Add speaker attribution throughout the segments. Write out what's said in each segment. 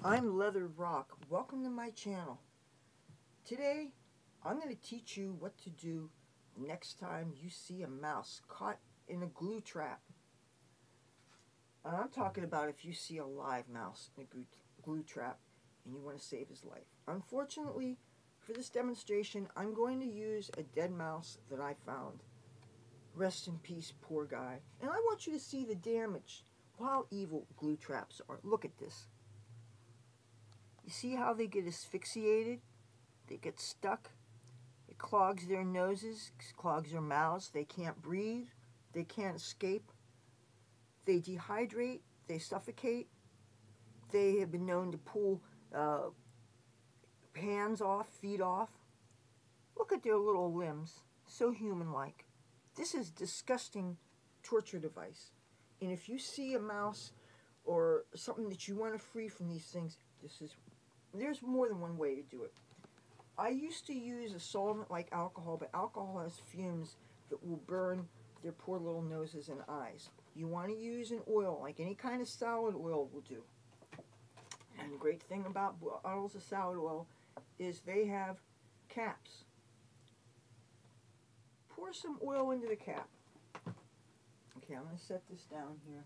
Speaker 1: I'm Leathur Rokk. Welcome to my channel. Today, I'm going to teach you what to do next time you see a mouse caught in a glue trap. And I'm talking about if you see a live mouse in a glue trap and you want to save his life. Unfortunately, for this demonstration, I'm going to use a dead mouse that I found. Rest in peace, poor guy. And I want you to see the damage. How evil glue traps are. Look at this. You see how they get asphyxiated? They get stuck. It clogs their noses, clogs their mouths. They can't breathe. They can't escape. They dehydrate. They suffocate. They have been known to pull hands off, feet off. Look at their little limbs. So human-like. This is a disgusting torture device. And if you see a mouse or something that you want to free from these things, there's more than one way to do it. I used to use a solvent like alcohol, but alcohol has fumes that will burn their poor little noses and eyes. You want to use an oil, like any kind of salad oil will do. And the great thing about bottles of salad oil is they have caps. Pour some oil into the cap. Okay, I'm going to set this down here.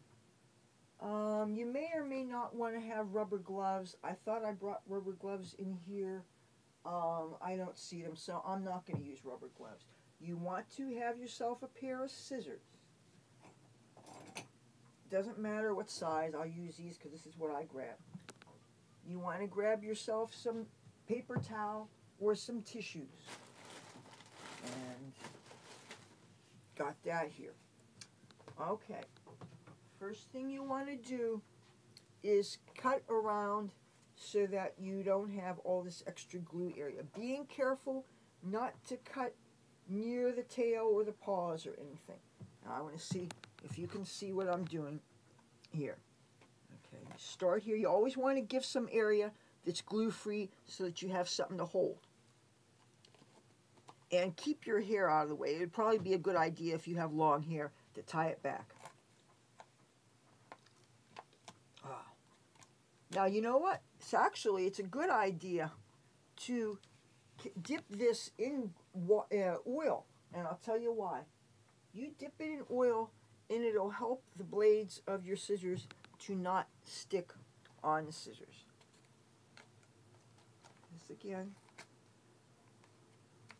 Speaker 1: You may or may not want to have rubber gloves. I thought I brought rubber gloves in here. I don't see them, so I'm not going to use rubber gloves. You want to have yourself a pair of scissors. Doesn't matter what size. I'll use these because this is what I grab. You want to grab yourself some paper towel or some tissues. And got that here. Okay. First thing you want to do is cut around so that you don't have all this extra glue area. Being careful not to cut near the tail or the paws or anything. Now I want to see if you can see what I'm doing here. Okay, start here. You always want to give some area that's glue-free so that you have something to hold. And keep your hair out of the way. It would probably be a good idea if you have long hair to tie it back. Now, you know what? It's a good idea to dip this in oil, and I'll tell you why. You dip it in oil, and it'll help the blades of your scissors to not stick on the scissors. This again.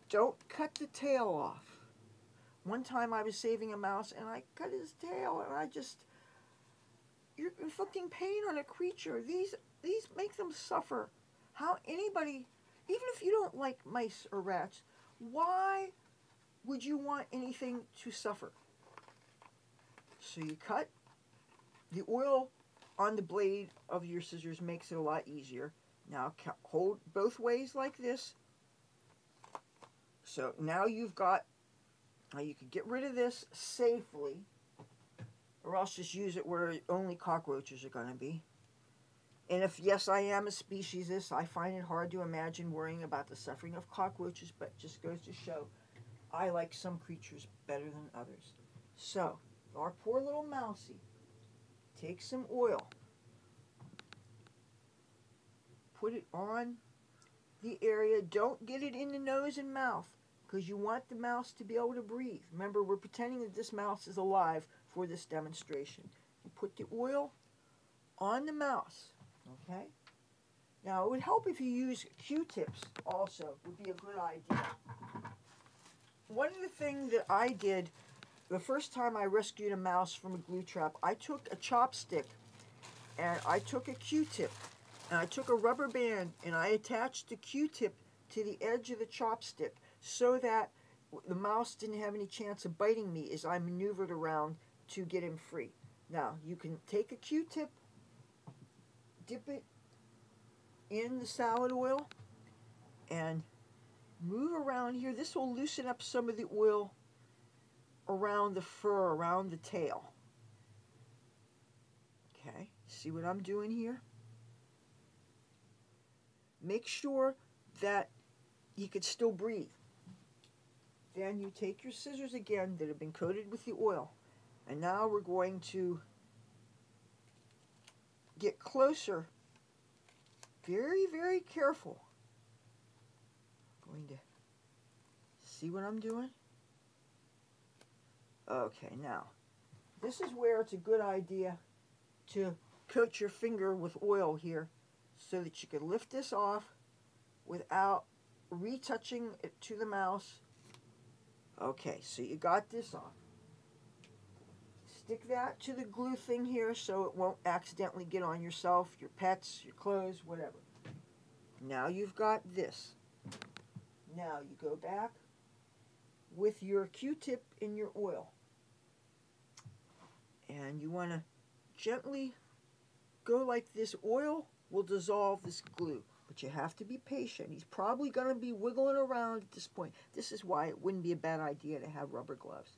Speaker 1: Don't cut the tail off. One time I was saving a mouse, and I cut his tail, and you're inflicting pain on a creature. These make them suffer. How anybody, even if you don't like mice or rats, why would you want anything to suffer? So you cut. The oil on the blade of your scissors makes it a lot easier. Now hold both ways like this. So now you can get rid of this safely. Or else just use it where only cockroaches are going to be. And if, yes, I am a speciesist, I find it hard to imagine worrying about the suffering of cockroaches, but it just goes to show I like some creatures better than others. So, our poor little mousie, take some oil, put it on the area. Don't get it in the nose and mouth, because you want the mouse to be able to breathe. Remember, we're pretending that this mouse is alive for this demonstration. You put the oil on the mouse, okay? Now, it would help if you use Q-tips also, would be a good idea. One of the things that I did the first time I rescued a mouse from a glue trap, I took a chopstick, and I took a Q-tip, and I took a rubber band, and I attached the Q-tip to the edge of the chopstick, so that the mouse didn't have any chance of biting me as I maneuvered around to get him free. Now, you can take a Q-tip, dip it in the salad oil, and move around here. This will loosen up some of the oil around the fur, around the tail. Okay, see what I'm doing here? Make sure that you can still breathe. Then you take your scissors again that have been coated with the oil, and now we're going to get closer very, very careful. I'm going to see what I'm doing. Okay, now, this is where it's a good idea to coat your finger with oil here so that you can lift this off without retouching it to the mouse. Okay, so you got this off. Stick that to the glue thing here so it won't accidentally get on yourself, your pets, your clothes, whatever. Now you've got this. Now you go back with your Q-tip in your oil. And you want to gently go like this. Oil will dissolve this glue, but you have to be patient. He's probably going to be wiggling around at this point. This is why it wouldn't be a bad idea to have rubber gloves.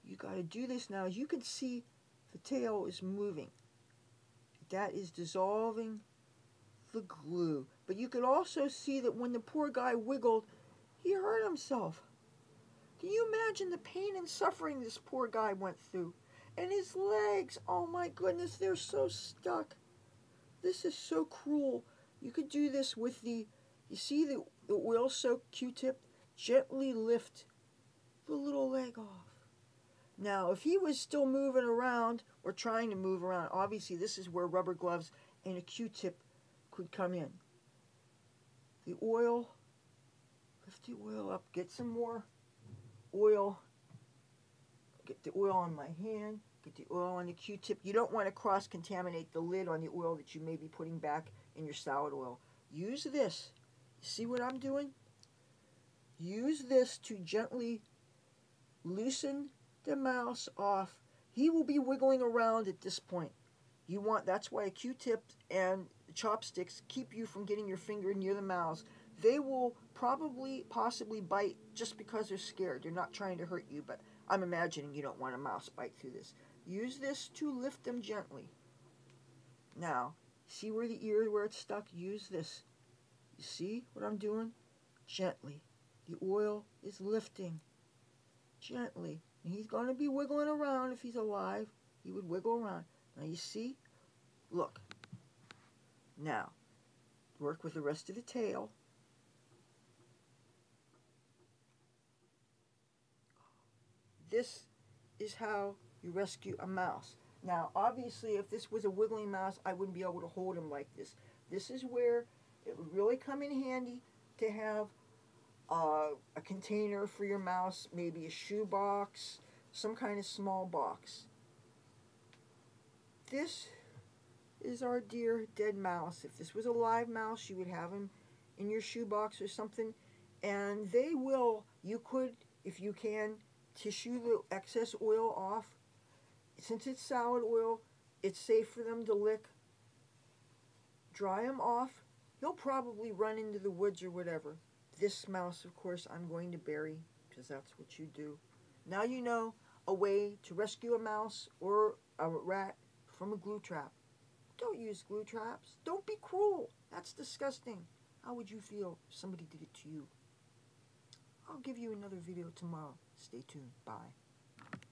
Speaker 1: You got to do this now. As you can see, the tail is moving. That is dissolving the glue. But you could also see that when the poor guy wiggled, he hurt himself. Can you imagine the pain and suffering this poor guy went through? And his legs, oh my goodness, they're so stuck. This is so cruel. You could do this with the, you see the oil-soaked Q-tip? Gently lift the little leg off. Now, if he was still moving around or trying to move around, obviously this is where rubber gloves and a Q-tip could come in. The oil, lift the oil up, get some more oil. Get the oil on my hand, get the oil on the Q-tip. You don't want to cross-contaminate the lid on the oil that you may be putting back in your salad oil. Use this. You see what I'm doing? Use this to gently loosen the mouse off. He will be wiggling around at this point. You want, that's why a Q-tip and chopsticks keep you from getting your finger near the mouse. They will possibly bite just because they're scared. They're not trying to hurt you, but I'm imagining you don't want a mouse bite through this. Use this to lift them gently. Now, see where the ear, where it's stuck? Use this. You see what I'm doing? Gently. The oil is lifting. Gently. And he's going to be wiggling around. If he's alive, he would wiggle around. Now you see? Look. Now, work with the rest of the tail. This is how you rescue a mouse. Now, obviously, if this was a wiggling mouse, I wouldn't be able to hold him like this. This is where it would really come in handy to have a container for your mouse, maybe a shoe box, some kind of small box. This is our dear dead mouse. If this was a live mouse, you would have him in your shoe box or something, and they will, you could, if you can, tissue the excess oil off. Since it's salad oil, it's safe for them to lick. Dry them off. He'll probably run into the woods or whatever. This mouse, of course, I'm going to bury, because that's what you do. Now you know a way to rescue a mouse or a rat from a glue trap. Don't use glue traps. Don't be cruel. That's disgusting. How would you feel if somebody did it to you? I'll give you another video tomorrow. Stay tuned. Bye.